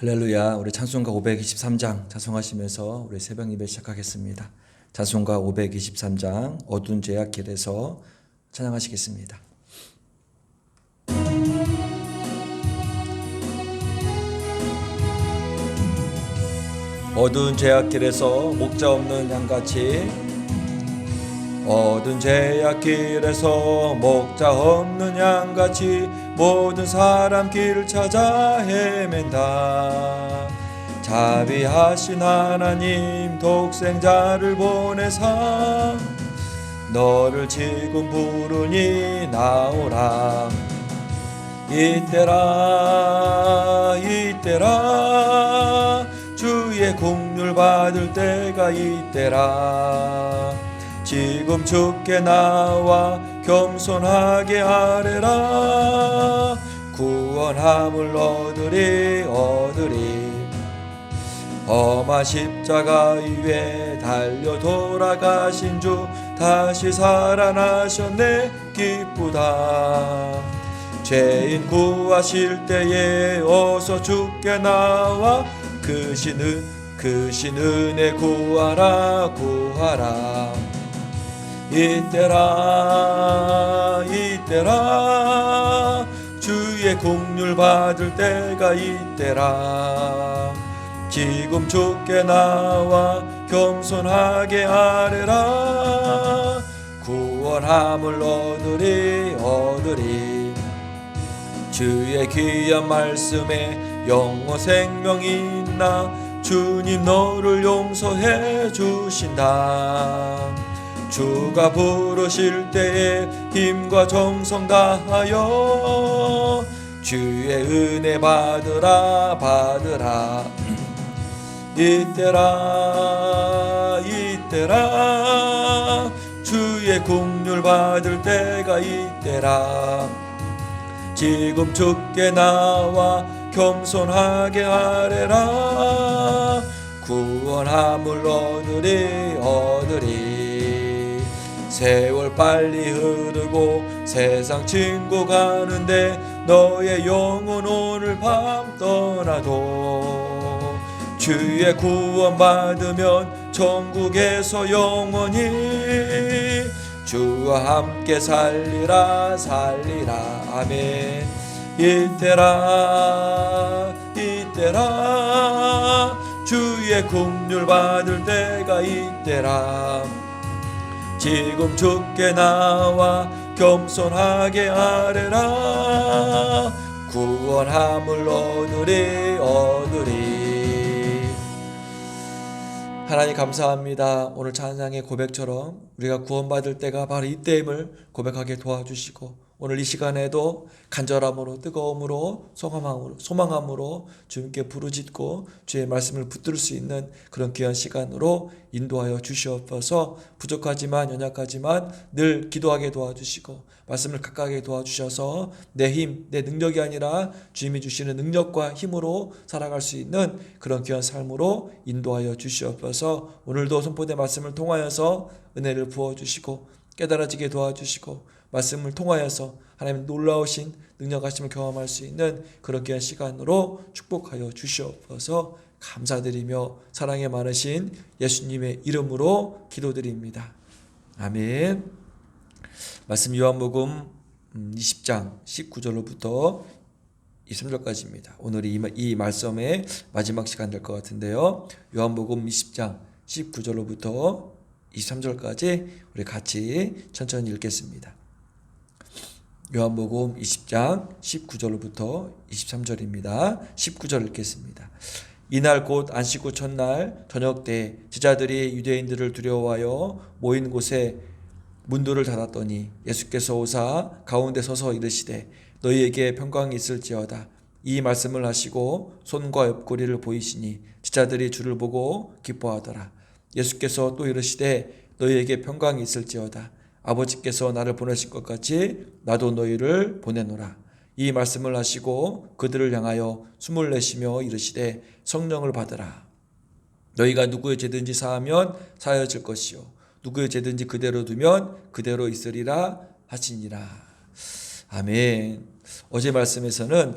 할렐루야. 우리 찬송가 523장 찬송하시면서 우리 새벽 예배 시작하겠습니다. 찬송가 523장 어두운 죄악 길에서 찬양하시겠습니다. 어두운 죄악 길에서 목자 없는 양같이, 어두운 죄악 길에서 목자 없는 양같이 모든 사람 길 찾아 헤맨다. 자비하신 하나님 독생자를 보내사 너를 지금 부르니 나오라. 이때라 주의 긍휼 받을 때가 이때라. 지금 주께 나와 겸손하게 아뢰라. 구원함을 얻으리. 험한 십자가 위에 달려 돌아가신 주 다시 살아나셨네. 기쁘다. 죄인 구하실 때에 어서 주께 나와 크신 은혜 구하라. 이때라 주의 긍휼 받을 때가 이때라. 지금 주께 나와 겸손하게 아뢰라. 구원함을 얻으리. 주의 귀한 말씀에 영원 생명이 있나. 주님 너를 용서해 주신다. 주가 부르실 때에 힘과 정성 다하여 주의 은혜 받으라. 이때라 주의 긍휼 받을 때가 이때라. 지금 주께 나와 겸손하게 아뢰라. 구원함을 얻으리. 세월 빨리 흐르고 세상 친구 가는데 너의 영혼 오늘 밤 떠나도 주의 구원 받으면 천국에서 영원히 주와 함께 살리라. 아멘. 이때라 주의 긍휼 받을 때가 이때라. 지금 주께 나와 겸손하게 아뢰라. 구원함을 얻으리. 하나님 감사합니다. 오늘 찬양의 고백처럼 우리가 구원받을 때가 바로 이때임을 고백하게 도와주시고, 오늘 이 시간에도 간절함으로, 뜨거움으로, 소망함으로 주님께 부르짖고 주의 말씀을 붙들 수 있는 그런 귀한 시간으로 인도하여 주시옵소서. 부족하지만 연약하지만 늘 기도하게 도와주시고 말씀을 가까이 도와주셔서 내 힘, 내 능력이 아니라 주님이 주시는 능력과 힘으로 살아갈 수 있는 그런 귀한 삶으로 인도하여 주시옵소서. 오늘도 선포된 말씀을 통하여서 은혜를 부어주시고 깨달아지게 도와주시고 말씀을 통하여서 하나님 놀라우신 능력하심을 경험할 수 있는 그런 귀한 시간으로 축복하여 주시옵소서. 감사드리며 사랑에 많으신 예수님의 이름으로 기도드립니다. 아멘. 말씀 요한복음 20장 19절로부터 23절까지입니다. 오늘 이 말씀의 마지막 시간 될 것 같은데요. 요한복음 20장 19절로부터 23절까지 우리 같이 천천히 읽겠습니다. 요한복음 20장 19절로부터 23절입니다. 19절 읽겠습니다. 이날 곧 안식 후 첫날 저녁 때 제자들이 유대인들을 두려워하여 모인 곳에 문들을 닫았더니 예수께서 오사 가운데 서서 이르시되 너희에게 평강이 있을지어다. 이 말씀을 하시고 손과 옆구리를 보이시니 제자들이 주를 보고 기뻐하더라. 예수께서 또 이르시되 너희에게 평강이 있을지어다. 아버지께서 나를 보내신 것 같이 나도 너희를 보내노라. 이 말씀을 하시고 그들을 향하여 숨을 내쉬며 이르시되 성령을 받으라. 너희가 누구의 죄든지 사하면 사하여질 것이요 누구의 죄든지 그대로 두면 그대로 있으리라 하시니라. 아멘. 어제 말씀에서는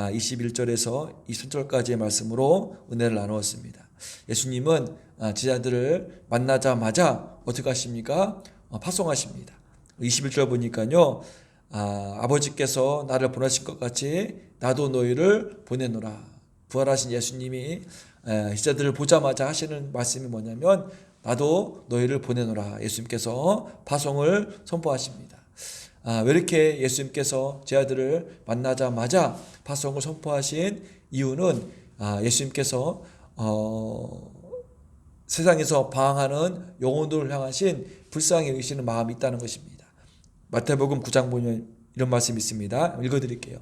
21절에서 23절까지의 말씀으로 은혜를 나누었습니다. 예수님은 제자들을 만나자마자 어떻게 하십니까? 파송하십니다. 21절 보니까요, 아버지께서 나를 보내신 것 같이 나도 너희를 보내노라. 부활하신 예수님이 제자들을 보자마자 하시는 말씀이 뭐냐면 나도 너희를 보내노라. 예수님께서 파송을 선포하십니다. 왜 이렇게 예수님께서 제자들을 만나자마자 파송을 선포하신 이유는 예수님께서 세상에서 방황하는 영혼들을 향하신 불쌍히 여기시는 마음이 있다는 것입니다. 마태복음 9장 보면 이런 말씀이 있습니다. 읽어드릴게요.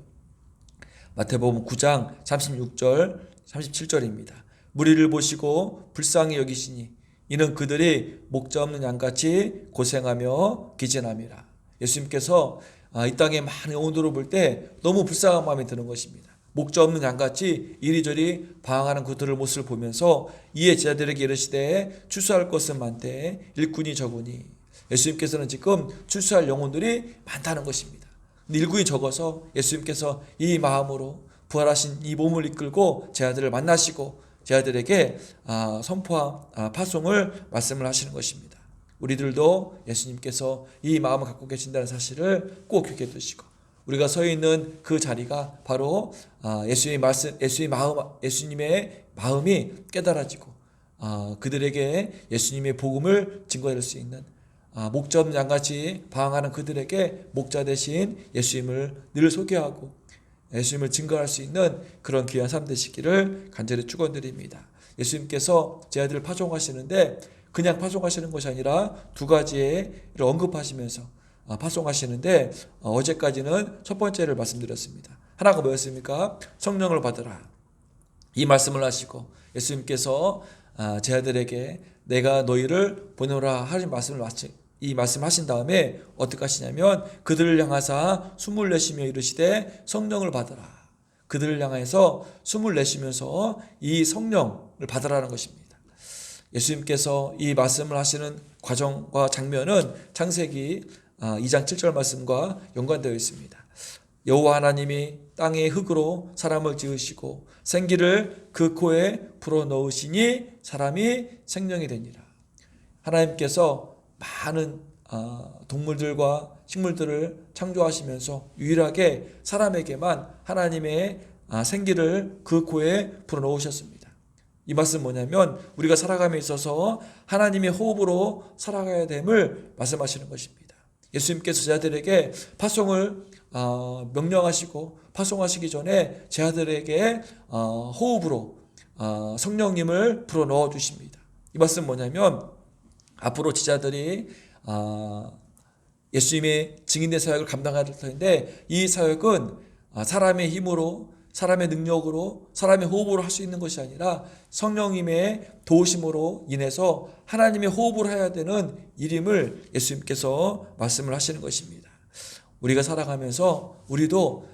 마태복음 9장 36절 37절입니다. 무리를 보시고 불쌍히 여기시니 이는 그들이 목자 없는 양같이 고생하며 기진함이라. 예수님께서 이 땅에 많은 영혼들을 볼 때 너무 불쌍한 마음이 드는 것입니다. 목자 없는 양같이 이리저리 방황하는 그들의 모습을 보면서 이에 제자들에게 이르시되 추수할 것은 많되 일꾼이 적으니. 예수님께서는 지금 추수할 영혼들이 많다는 것입니다. 근데 일꾼이 적어서 예수님께서 이 마음으로 부활하신 이 몸을 이끌고 제자들을 만나시고 제자들에게 선포한 파송을 말씀을 하시는 것입니다. 우리들도 예수님께서 이 마음을 갖고 계신다는 사실을 꼭 기억해 두시고 우리가 서 있는 그 자리가 바로 예수님의 마음이 깨달아지고 그들에게 예수님의 복음을 증거할 수 있는 목자 없는 양같이 방황하는 그들에게 목자 대신 예수님을 늘 소개하고 예수님을 증거할 수 있는 그런 귀한 삶 되시기를 간절히 축원드립니다. 예수님께서 제자들을 파송하시는데 그냥 파송하시는 것이 아니라 두 가지를 언급하시면서 파송하시는데 어제까지는 첫 번째를 말씀드렸습니다. 하나가 뭐였습니까? 성령을 받으라. 이 말씀을 하시고 예수님께서 제자들에게 내가 너희를 보내노라 하신 이 말씀하신 다음에 어떻게 하시냐면 그들을 향하사 숨을 내쉬며 이르시되 성령을 받으라. 그들을 향해서 숨을 내쉬면서 이 성령을 받으라는 것입니다. 예수님께서 이 말씀을 하시는 과정과 장면은 창세기 2장 7절 말씀과 연관되어 있습니다. 여호와 하나님이 땅의 흙으로 사람을 지으시고 생기를 그 코에 불어넣으시니 사람이 생명이 되니라. 하나님께서 많은 동물들과 식물들을 창조하시면서 유일하게 사람에게만 하나님의 생기를 그 코에 불어넣으셨습니다. 이 말씀은 뭐냐면 우리가 살아감에 있어서 하나님의 호흡으로 살아가야 됨을 말씀하시는 것입니다. 예수님께서 제자들에게 파송을 명령하시고 파송하시기 전에 제자들에게 호흡으로 성령님을 불어넣어 주십니다. 이 말씀은 뭐냐면 앞으로 제자들이 예수님의 증인의 사역을 감당할 텐데 이 사역은 사람의 힘으로 사람의 능력으로 사람의 호흡으로 할 수 있는 것이 아니라 성령님의 도우심으로 인해서 하나님의 호흡으로 해야 되는 일임을 예수님께서 말씀을 하시는 것입니다. 우리가 살아가면서 우리도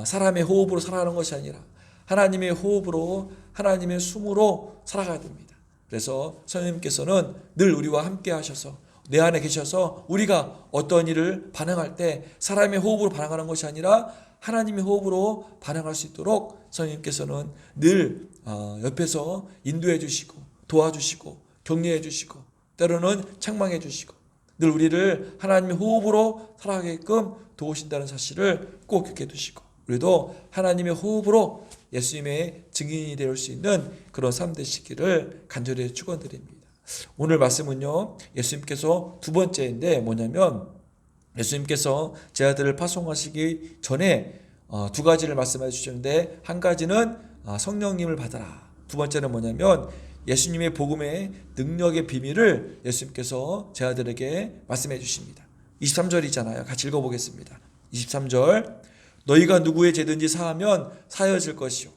사람의 호흡으로 살아가는 것이 아니라 하나님의 호흡으로 하나님의 숨으로 살아가야 됩니다. 그래서 성령님께서는 늘 우리와 함께 하셔서 내 안에 계셔서 우리가 어떤 일을 반응할 때 사람의 호흡으로 반응하는 것이 아니라 하나님의 호흡으로 반응할 수 있도록 성령님께서는 늘 옆에서 인도해 주시고 도와주시고 격려해 주시고 때로는 책망해 주시고 늘 우리를 하나님의 호흡으로 살아가게끔 도우신다는 사실을 꼭 기억해 두시고 우리도 하나님의 호흡으로 예수님의 증인이 될 수 있는 그런 삶 되시기를 간절히 축원드립니다. 오늘 말씀은요 예수님께서 두 번째인데 뭐냐면 예수님께서 제자들을 파송하시기 전에 두 가지를 말씀해 주셨는데 한 가지는 성령님을 받아라. 두 번째는 뭐냐면 예수님의 복음의 능력의 비밀을 예수님께서 제자들에게 말씀해 주십니다. 23절이잖아요. 같이 읽어보겠습니다. 23절 너희가 누구의 죄든지 사하면 사여질 것이요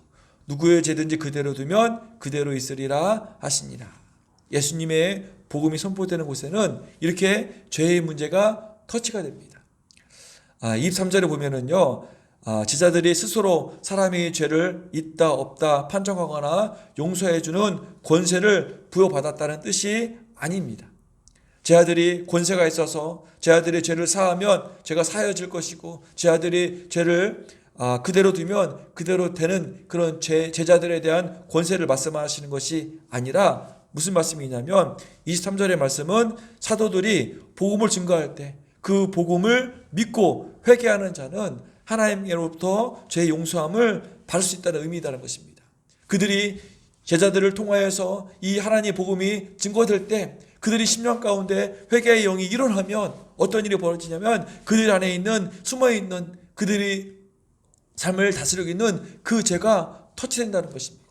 누구의 죄든지 그대로 두면 그대로 있으리라 하시니라. 예수님의 복음이 선포되는 곳에는 이렇게 죄의 문제가 터치가 됩니다. 23절에 보면은요, 제자들이 스스로 사람의 죄를 있다 없다 판정하거나 용서해주는 권세를 부여받았다는 뜻이 아닙니다. 제자들이 권세가 있어서 제자들이 죄를 사하면 죄가 사여질 것이고 제자들이 죄를 그대로 두면 그대로 되는 그런 제자들에 대한 권세를 말씀하시는 것이 아니라 무슨 말씀이냐면 23절의 말씀은 사도들이 복음을 증거할 때 그 복음을 믿고 회개하는 자는 하나님께로부터 죄의 용서함을 받을 수 있다는 의미라는 것입니다. 그들이 제자들을 통하여서 이 하나님의 복음이 증거될 때 그들이 심령 가운데 회개의 영이 일어나면 어떤 일이 벌어지냐면 그들 안에 있는 숨어있는 그들이 삶을 다스리고 있는 그 죄가 터치된다는 것입니다.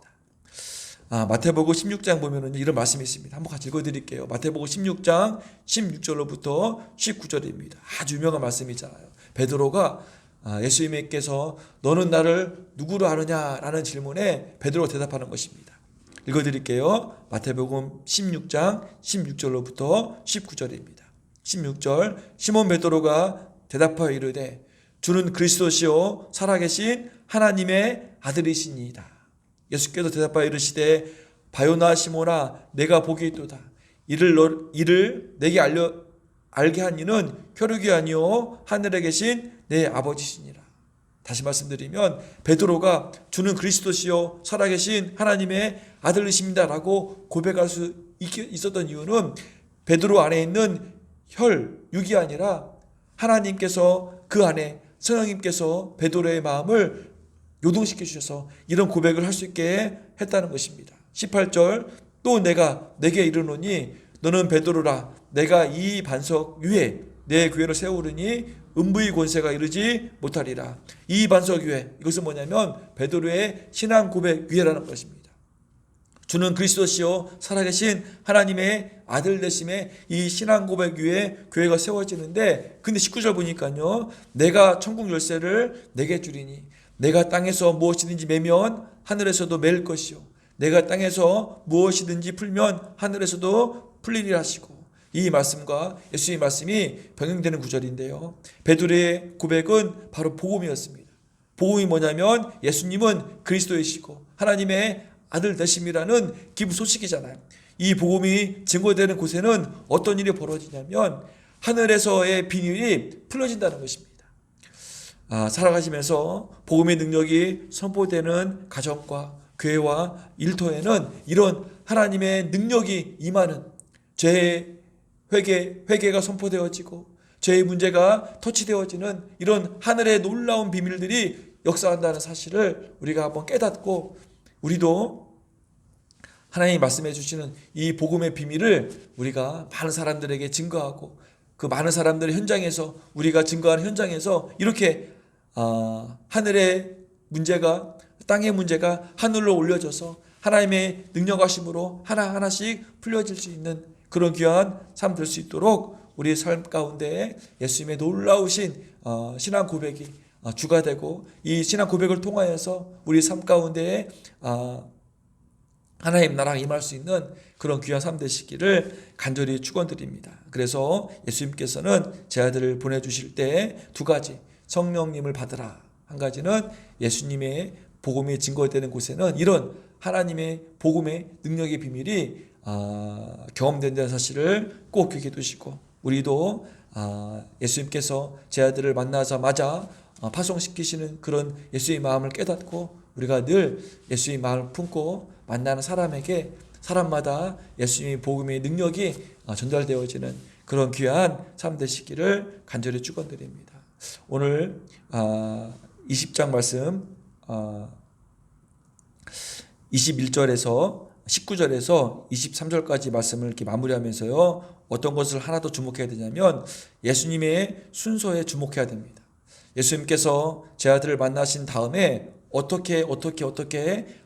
마태복음 16장 보면은 이런 말씀이 있습니다. 한번 같이 읽어드릴게요. 마태복음 16장 16절로부터 19절입니다. 아주 유명한 말씀이잖아요. 베드로가 예수님께서 너는 나를 누구로 아느냐라는 질문에 베드로가 대답하는 것입니다. 읽어드릴게요. 마태복음 16장 16절로부터 19절입니다. 16절 시몬 베드로가 대답하여 이르되 주는 그리스도시요 살아계신 하나님의 아들이시니이다. 예수께서 대답하여 이르시되 바요나 시몬아 내가 복이 있도다. 이를 내게 알게 한 이는 혈육이 아니요 하늘에 계신 내 아버지시니라. 다시 말씀드리면 베드로가 주는 그리스도시요 살아계신 하나님의 아들이십니다 라고 고백할 수 있었던 이유는 베드로 안에 있는 육이 아니라 하나님께서 그 안에 성령님께서 베드로의 마음을 요동시켜 주셔서 이런 고백을 할 수 있게 했다는 것입니다. 18절 또 내가 내게 이르노니 너는 베드로라 내가 이 반석 위에 내 교회를 세우르니 음부의 권세가 이르지 못하리라. 이 반석 위에 이것은 뭐냐면 베드로의 신앙 고백 위에라는 것입니다. 주는 그리스도시요 살아계신 하나님의 아들 되심에 이 신앙 고백 위에 교회가 세워지는데 근데 19절 보니까요 내가 천국 열쇠를 내게 주리니 내가 땅에서 무엇이든지 매면 하늘에서도 맬 것이요 내가 땅에서 무엇이든지 풀면 하늘에서도 풀리리라 하시고 이 말씀과 예수의 말씀이 병행되는 구절인데요. 베드로의 고백은 바로 복음이었습니다. 복음이 뭐냐면 예수님은 그리스도이시고 하나님의 아들 되심이라는 기쁜 소식이잖아요. 이 복음이 증거되는 곳에는 어떤 일이 벌어지냐면 하늘에서의 비밀이 풀어진다는 것입니다. 살아가시면서 복음의 능력이 선포되는 가정과 교회와 일터에는 이런 하나님의 능력이 임하는 죄의 회개가 선포되어지고 죄의 문제가 터치되어지는 이런 하늘의 놀라운 비밀들이 역사한다는 사실을 우리가 한번 깨닫고 우리도 하나님이 말씀해 주시는 이 복음의 비밀을 우리가 많은 사람들에게 증거하고 그 많은 사람들의 현장에서 우리가 증거하는 현장에서 이렇게 하늘의 문제가 땅의 문제가 하늘로 올려져서 하나님의 능력하심으로 하나하나씩 풀려질 수 있는 그런 귀한 삶 될 수 있도록 우리의 삶 가운데 예수님의 놀라우신 신앙 고백이 주가 되고 이 신앙 고백을 통하여서 우리 삶 가운데 하나님 나라가 임할 수 있는 그런 귀한 삶 되시기를 간절히 축원드립니다. 그래서 예수님께서는 제 아들을 보내주실 때 두 가지 성령님을 받으라. 한 가지는 예수님의 복음이 증거되는 곳에는 이런 하나님의 복음의 능력의 비밀이 경험된다는 사실을 꼭 기억해 두시고 우리도 예수님께서 제 아들을 만나자마자 파송시키시는 그런 예수의 마음을 깨닫고 우리가 늘 예수의 마음을 품고 만나는 사람마다 예수님의 복음의 능력이 전달되어지는 그런 귀한 삶 되시기를 간절히 축원드립니다. 오늘 20장 말씀 21절에서 19절에서 23절까지 말씀을 이렇게 마무리하면서요. 어떤 것을 하나 더 주목해야 되냐면 예수님의 순서에 주목해야 됩니다. 예수님께서 제 아들을 만나신 다음에 어떻게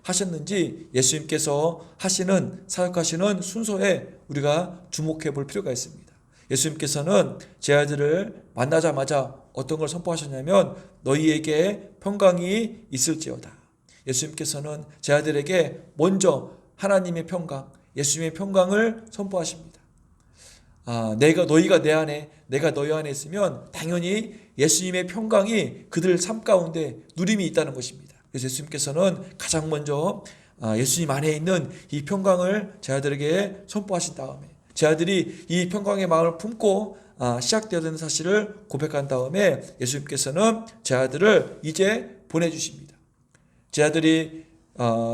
하셨는지 예수님께서 하시는 사역하시는 순서에 우리가 주목해 볼 필요가 있습니다. 예수님께서는 제 아들을 만나자마자 어떤 걸 선포하셨냐면 너희에게 평강이 있을지어다. 예수님께서는 제 아들에게 먼저 하나님의 평강, 예수님의 평강을 선포하십니다. 너희가 내 안에, 내가 너희 안에 있으면 당연히 예수님의 평강이 그들 삶 가운데 누림이 있다는 것입니다. 그래서 예수님께서는 가장 먼저 예수님 안에 있는 이 평강을 제 아들에게 선포하신 다음에 제 아들이 이 평강의 마음을 품고 시작되어야 되는 사실을 고백한 다음에 예수님께서는 제 아들을 이제 보내주십니다. 제 아들이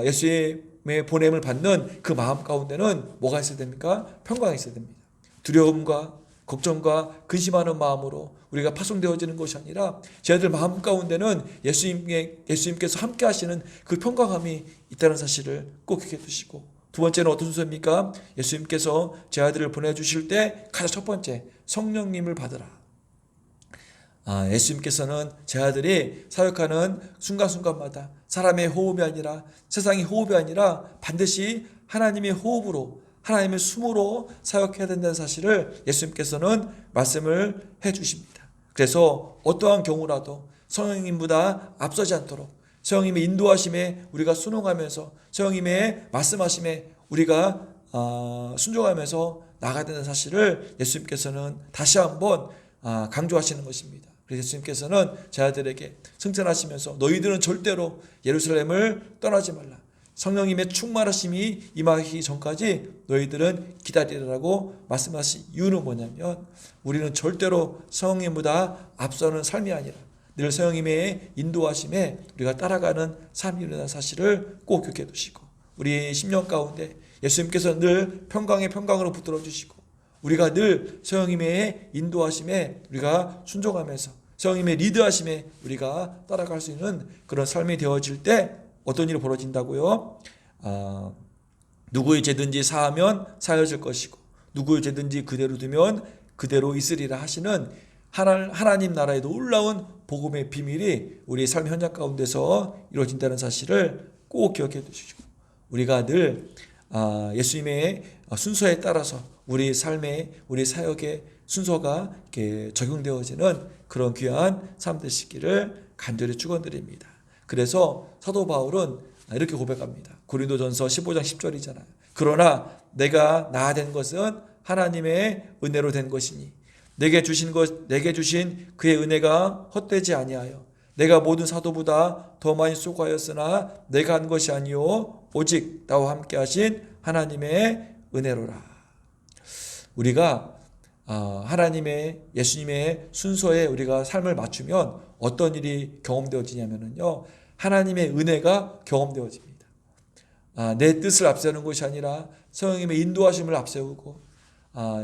예수님의 보냄을 받는 그 마음 가운데는 뭐가 있어야 됩니까? 평강이 있어야 됩니다. 두려움과 걱정과 근심하는 마음으로 우리가 파송되어지는 것이 아니라 제 아들 마음 가운데는 예수님께서 함께 하시는 그 평강함이 있다는 사실을 꼭 기억해 두시고, 두 번째는 어떤 순서입니까? 예수님께서 제 아들을 보내주실 때 가장 첫 번째, 성령님을 받으라. 예수님께서는 제 아들이 사역하는 순간순간마다 사람의 호흡이 아니라, 세상의 호흡이 아니라 반드시 하나님의 호흡으로, 하나님의 숨으로 사역해야 된다는 사실을 예수님께서는 말씀을 해 주십니다. 그래서 어떠한 경우라도 성령님보다 앞서지 않도록 성령님의 인도하심에 우리가 순응하면서, 성령님의 말씀하심에 우리가 순종하면서 나가야 되는 사실을 예수님께서는 다시 한번 강조하시는 것입니다. 그래서 예수님께서는 제 아들에게 승천하시면서 너희들은 절대로 예루살렘을 떠나지 말라. 성령님의 충만하심이 임하기 전까지 너희들은 기다리라고 말씀하신 이유는 뭐냐면, 우리는 절대로 성령님보다 앞서는 삶이 아니라 늘 성령님의 인도하심에 우리가 따라가는 삶이라는 사실을 꼭 기억해 두시고, 우리 심령 가운데 예수님께서 늘 평강의 평강으로 붙들어 주시고, 우리가 늘 성령님의 인도하심에 우리가 순종하면서 성령님의 리드하심에 우리가 따라갈 수 있는 그런 삶이 되어질 때 어떤 일이 벌어진다고요? 누구의 죄든지 사하면 사해질 것이고 누구의 죄든지 그대로 두면 그대로 있으리라 하시는 하나님 나라의 놀라운 복음의 비밀이 우리 삶 현장 가운데서 이루어진다는 사실을 꼭 기억해 두시고, 우리가 늘 예수님의 순서에 따라서 우리 삶의, 우리 사역의 순서가 이렇게 적용되어지는 그런 귀한 삶 되시기를 간절히 축원드립니다. 그래서 사도 바울은 이렇게 고백합니다. 고린도전서 15장 10절이잖아요. 그러나 내가 나아된 것은 하나님의 은혜로 된 것이니 내게 주신 그의 은혜가 헛되지 아니하여 내가 모든 사도보다 더 많이 수고하였으나 내가 한 것이 아니요 오직 나와 함께 하신 하나님의 은혜로라. 우리가 하나님의, 예수님의 순서에 우리가 삶을 맞추면 어떤 일이 경험되어지냐면요, 하나님의 은혜가 경험되어집니다. 내 뜻을 앞세우는 것이 아니라 성령님의 인도하심을 앞세우고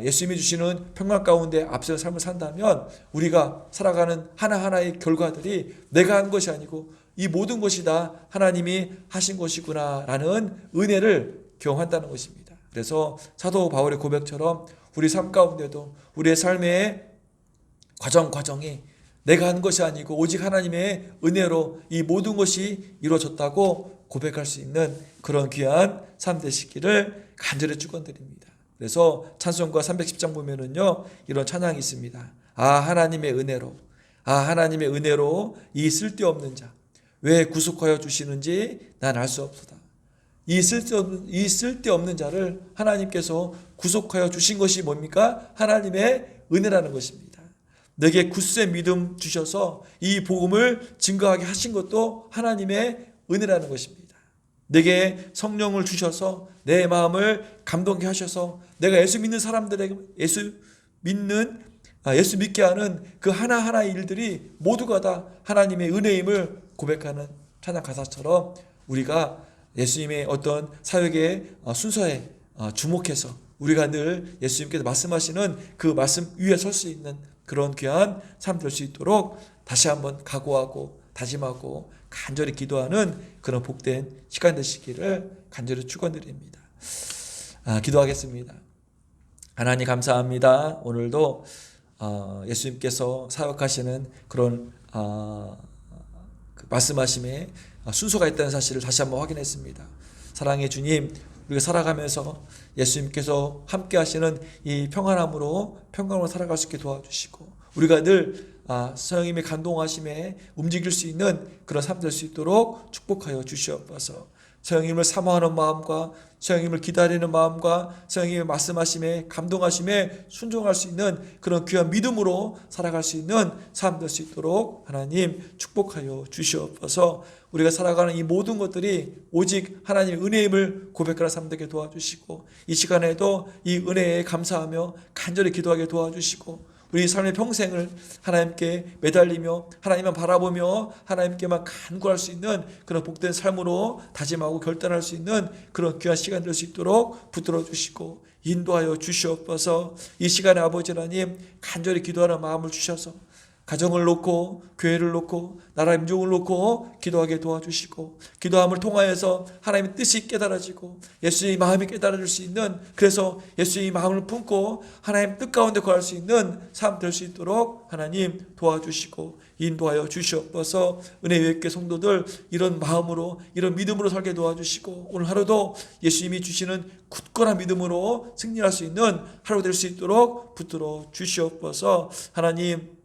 예수님이 주시는 평강 가운데 앞서는 삶을 산다면 우리가 살아가는 하나하나의 결과들이 내가 한 것이 아니고 이 모든 것이 다 하나님이 하신 것이구나 라는 은혜를 경험한다는 것입니다. 그래서 사도 바울의 고백처럼 우리 삶 가운데도 우리의 삶의 과정이 내가 한 것이 아니고 오직 하나님의 은혜로 이 모든 것이 이루어졌다고 고백할 수 있는 그런 귀한 삶 되시기를 간절히 축원드립니다. 그래서 찬송가 310장 보면은요, 이런 찬양이 있습니다. 하나님의 은혜로, 하나님의 은혜로 이 쓸데없는 자 왜 구속하여 주시는지 난 알 수 없도다. 이 쓸데없는 자를 하나님께서 구속하여 주신 것이 뭡니까? 하나님의 은혜라는 것입니다. 내게 굳세 믿음 주셔서 이 복음을 증거하게 하신 것도 하나님의 은혜라는 것입니다. 내게 성령을 주셔서 내 마음을 감동케 하셔서 내가 예수 믿는 사람들에게 예수 믿게 하는 그 하나하나의 일들이 모두가 다 하나님의 은혜임을 고백하는 찬양 가사처럼 우리가 예수님의 어떤 사역의 순서에 주목해서 우리가 늘 예수님께서 말씀하시는 그 말씀 위에 설 수 있는 그런 귀한 삶 될 수 있도록 다시 한번 각오하고 다짐하고 간절히 기도하는 그런 복된 시간 되시기를 간절히 축원드립니다. 기도하겠습니다. 하나님 감사합니다. 오늘도 예수님께서 사역하시는 그런 말씀하심에 순서가 있다는 사실을 다시 한번 확인했습니다. 사랑의 주님, 우리가 살아가면서 예수님께서 함께 하시는 이 평안함으로 살아갈 수 있게 도와주시고 우리가 늘 성령님의 감동하심에 움직일 수 있는 그런 삶 될 수 있도록 축복하여 주시옵소서. 성령님을 사모하는 마음과 성령님을 기다리는 마음과 성령님의 말씀하심에 감동하심에 순종할 수 있는 그런 귀한 믿음으로 살아갈 수 있는 삶 될 수 있도록 하나님 축복하여 주시옵소서. 우리가 살아가는 이 모든 것들이 오직 하나님의 은혜임을 고백하는 삶 되게 도와주시고 이 시간에도 이 은혜에 감사하며 간절히 기도하게 도와주시고 우리 삶의 평생을 하나님께 매달리며 하나님만 바라보며 하나님께만 간구할 수 있는 그런 복된 삶으로 다짐하고 결단할 수 있는 그런 귀한 시간 될 수 있도록 붙들어 주시고 인도하여 주시옵소서. 이 시간에 아버지 하나님 간절히 기도하는 마음을 주셔서 가정을 놓고 교회를 놓고 나라의 민족을 놓고 기도하게 도와주시고 기도함을 통하여서 하나님의 뜻이 깨달아지고 예수의 마음이 깨달아질 수 있는, 그래서 예수의 마음을 품고 하나님 뜻 가운데 거할 수 있는 삶 될 수 있도록 하나님 도와주시고 인도하여 주시옵소서. 은혜 위에 성도들 이런 마음으로 이런 믿음으로 살게 도와주시고 오늘 하루도 예수님이 주시는 굳건한 믿음으로 승리할 수 있는 하루 될 수 있도록 붙들어 주시옵소서. 하나님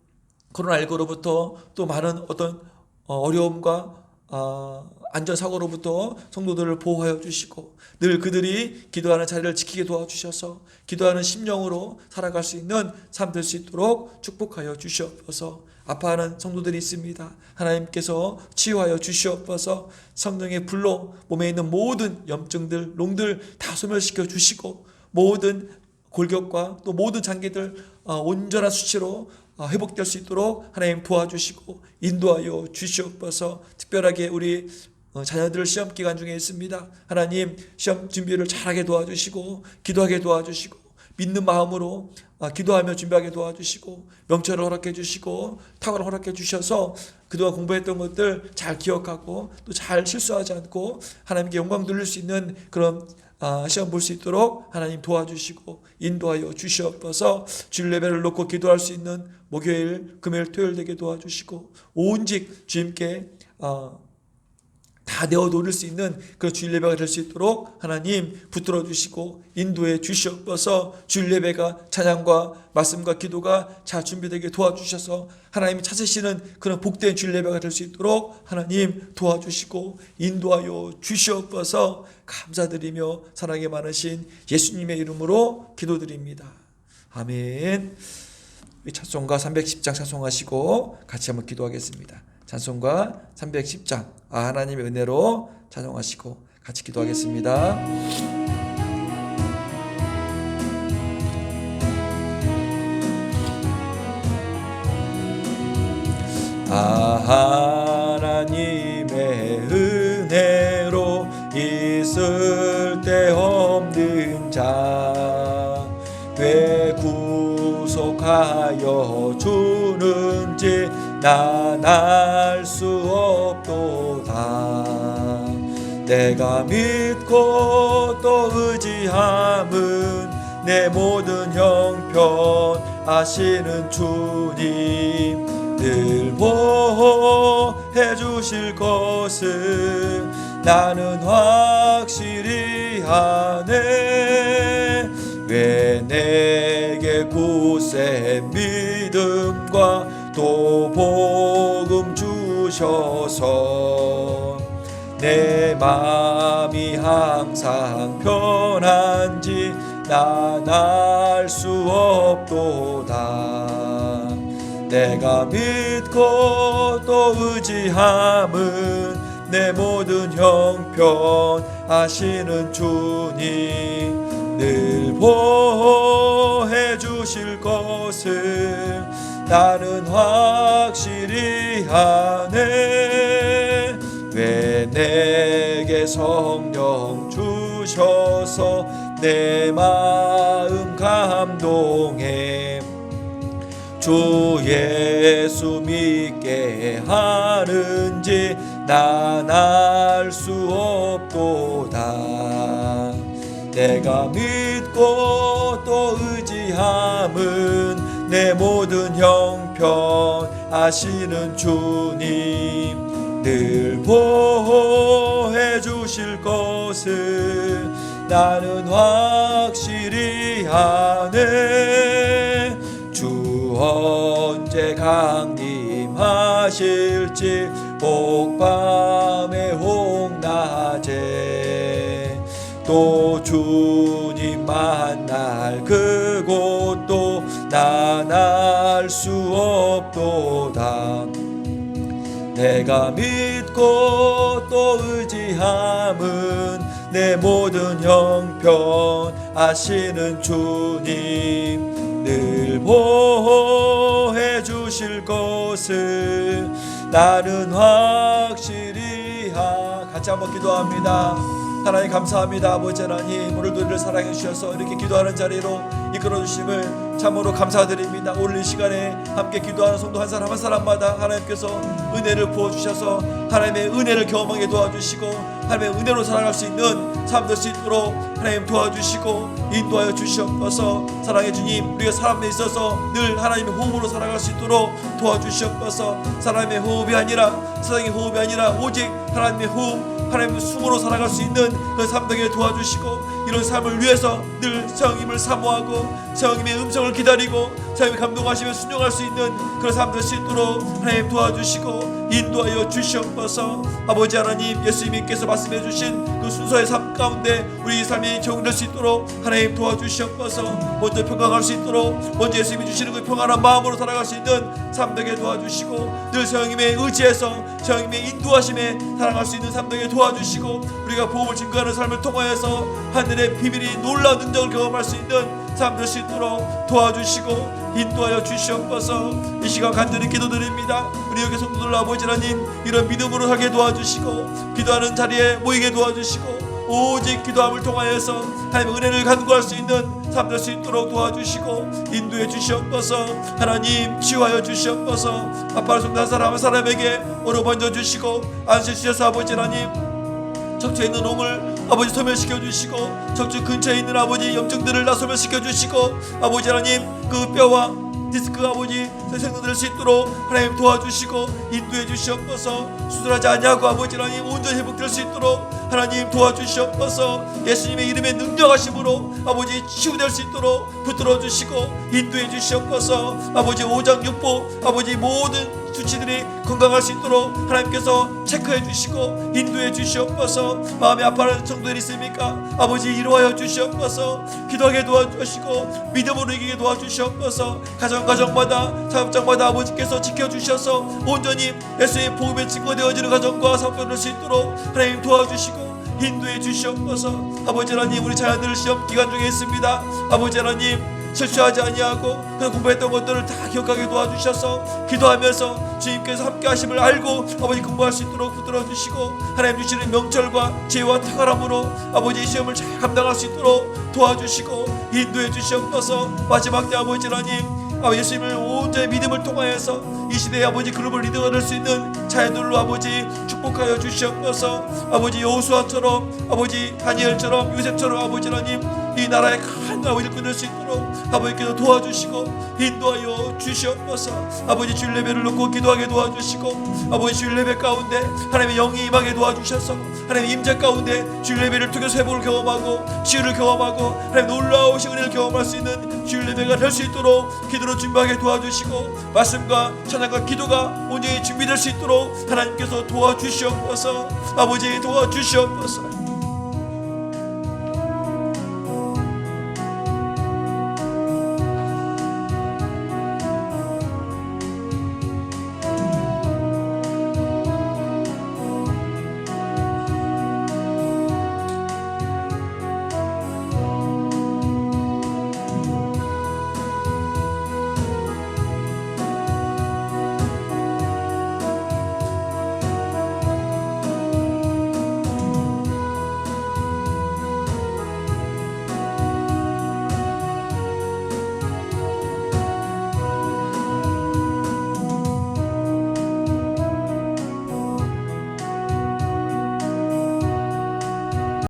코로나19로부터 또 많은 어떤 어려움과 안전사고로부터 성도들을 보호하여 주시고 늘 그들이 기도하는 자리를 지키게 도와주셔서 기도하는 심령으로 살아갈 수 있는 삶 될 수 있도록 축복하여 주시옵소서. 아파하는 성도들이 있습니다. 하나님께서 치유하여 주시옵소서. 성령의 불로 몸에 있는 모든 염증들, 롱들 다 소멸시켜 주시고 모든 골격과 또 모든 장기들 온전한 수치로 회복될 수 있도록 하나님 도와주시고 인도하여 주시옵소서. 특별하게 우리 자녀들 시험 기간 중에 있습니다. 하나님 시험 준비를 잘하게 도와주시고 기도하게 도와주시고 믿는 마음으로 기도하며 준비하게 도와주시고 명철을 허락해 주시고 탁월을 허락해 주셔서 그동안 공부했던 것들 잘 기억하고 또 잘 실수하지 않고 하나님께 영광 돌릴 수 있는 그런 시험 볼 수 있도록 하나님 도와주시고 인도하여 주시옵소서. 주일 예배를 놓고 기도할 수 있는 목요일, 금요일, 토요일 되게 도와주시고 오직 주님께 다 내어 놓을 수 있는 그런 주일 예배가 될 수 있도록 하나님 붙들어 주시고 인도해 주시옵소서. 주일 예배가 찬양과 말씀과 기도가 잘 준비되게 도와주셔서 하나님이 찾으시는 그런 복된 주일 예배가 될 수 있도록 하나님 도와주시고 인도하여 주시옵소서. 감사드리며 사랑이 많으신 예수님의 이름으로 기도드립니다. 아멘. 찬송가 310장 찬송하시고 같이 한번 기도하겠습니다. 찬송가 310장 하나님의 은혜로 찬송하시고 같이 기도하겠습니다. 하나님의 은혜로 있을 데 없는 자 왜 구속하여 주는지 난 알 수 없도다. 내가 믿고 또 의지함은 내 모든 형편 아시는 주님 늘 보호해 주실 것을 나는 확실히 아네. 왜 내게 굳센 믿음과 또 복음 주셔서 내 마음이 항상 편한지 난 알 수 없도다. 내가 믿고 또 의지함은 내 모든 형편 아시는 주님 늘 보호해 주실 것을 나는 확실히 아네. 왜 내게 성령 주셔서 내 마음 감동해 주 예수 믿게 하는지 난 알 수 없도다. 내가 믿고 또 의지함은 내 모든 형편 아시는 주님 늘 보호해 주실 것을 나는 확실히 아네. 주 언제 강림하실지 복밤에 홍낮에 또 주님 만날 그곳도 난 알 수 없도다. 내가 믿고 또 의지함은 내 모든 형편 아시는 주님 늘 보호해 주실 것을 나는 확실히 같이 한번 기도합니다. 하나님 감사합니다. 아버지 하나님, 오늘도 우리를 사랑해 주셔서 이렇게 기도하는 자리로 이끌어 주심을 참으로 감사드립니다. 오늘 이 시간에 함께 기도하는 성도 한 사람 한 사람마다 하나님께서 은혜를 부어주셔서 하나님의 은혜를 경험하게 도와주시고 하나님의 은혜로 살아갈 수 있는 삶 될 수 있도록 하나님 도와주시고 인도하여 주시옵소서. 사랑해 주님, 우리가 사람에 있어서 늘 하나님의 호흡으로 살아갈 수 있도록 도와주시옵소서. 사람의 호흡이 아니라, 세상의 호흡이 아니라 오직 하나님의 호흡, 하나님의 숨으로 살아갈 수 있는 그 삶 되게 도와주시고, 이런 삶을 위해서 늘 성령님을 사모하고 성령님의 음성을 기다리고 성령님의 감동하시며 순종할 수 있는 그런 삶 될 수 있도록 하나님 도와주시고 인도하여 주시옵소서. 아버지 하나님, 예수님께서 말씀해 주신 그 순서의 삶 가운데 우리 삶이 적용될 수 있도록 하나님 도와주시옵소서. 먼저 평강할 수 있도록, 먼저 예수님이 주시는 그 평안한 마음으로 살아갈 수 있는 삶 되게 도와주시고, 늘 성령님의 의지에서 성령님의 인도하심에 살아갈 수 있는 삶 되게 도와주시고, 우리가 복음을 증거하는 삶을 통하여서 하늘의 비밀이 놀라운 능력을 경험할 수 있는 삶 될 수 있도록 도와주시고 인도하여 주시옵소서. 이 시간 간절히 기도드립니다. 우리 여기 성도들 아버지 하나님, 이런 믿음으로 살게 도와주시고 기도하는 자리에 모이게 도와주시고 오직 기도함을 통하여서 하나님의 은혜를 간구할 수 있는 삶 될 수 있도록 도와주시고 인도해 주시옵소서. 하나님 치유하여 주시옵소서. 아파할 수 없는 사람 한 사람에게 오늘 먼저 주시고 안수해 주셔서 아버지 하나님, 척추에 있는 놈을 아버지 소멸시켜 주시고 척추 근처에 있는 아버지 염증들을 다 소멸시켜 주시고, 아버지 하나님 그 뼈와 디스크 아버지 생성될 수 있도록 하나님 도와주시고 인도해 주시옵소서. 수술하지 아니하고 아버지 하나님 온전히 회복될 수 있도록 하나님 도와주시옵소서. 예수님의 이름에 능력하심으로 아버지 치유될 수 있도록 붙들어 주시고 인도해 주시옵소서. 아버지 오장육부 아버지 모든 수치들이 건강할 수 있도록 하나님께서 체크해 주시고 인도해 주시옵소서. 마음이 아파하는 성도들이 있습니까? 아버지 이루하여 주시옵소서. 기도하게 도와주시고 믿음으로 이기게 도와주시옵소서. 가정마다 사업장마다 아버지께서 지켜주셔서 온전히 예수의 복음에 증거되어지는 가정과 사업을 할 수 있도록 하나님 도와주시고 인도해 주시옵소서. 아버지 하나님, 우리 자녀들 시험 기간 중에 있습니다. 아버지 하나님 실수하지 아니하고 그 공부했던 것들을 다 기억하게 도와주셔서 기도하면서 주님께서 함께 하심을 알고 아버지 공부할 수 있도록 붙들어 주시고 하나님 주시는 명철과 지혜와 탁월함으로 아버지 시험을 잘 감당할 수 있도록 도와주시고 인도해 주시옵소서. 마지막 때 아버지 하나님, 예수님을 온전히 믿음을 통하여서 이 시대에 아버지 글로벌 리더가 될 수 있는 자녀들로 아버지 축복하여 주시옵소서. 아버지 여호수아처럼 아버지 다니엘처럼 요셉처럼 아버지 하나님 이 나라의 큰 아버지를 끊을 수 있도록 아버지께서 도와주시고 인도하여 주시옵소서. 아버지 주일 예배를 놓고 기도하게 도와주시고 아버지 주일 예배 가운데 하나님의 영이 임하게 도와주셔서 하나님의 임재 가운데 주일 예배를 통해서 회복을 경험하고 치유를 경험하고 하나님 놀라우신 은혜를 경험할 수 있는 주일 예배가 될 수 있도록 기도로 준비하게 도와주시고 말씀과 찬양과 기도가 온전히 준비될 수 있도록 하나님께서 도와주시옵소서. 아버지 도와주시옵소서.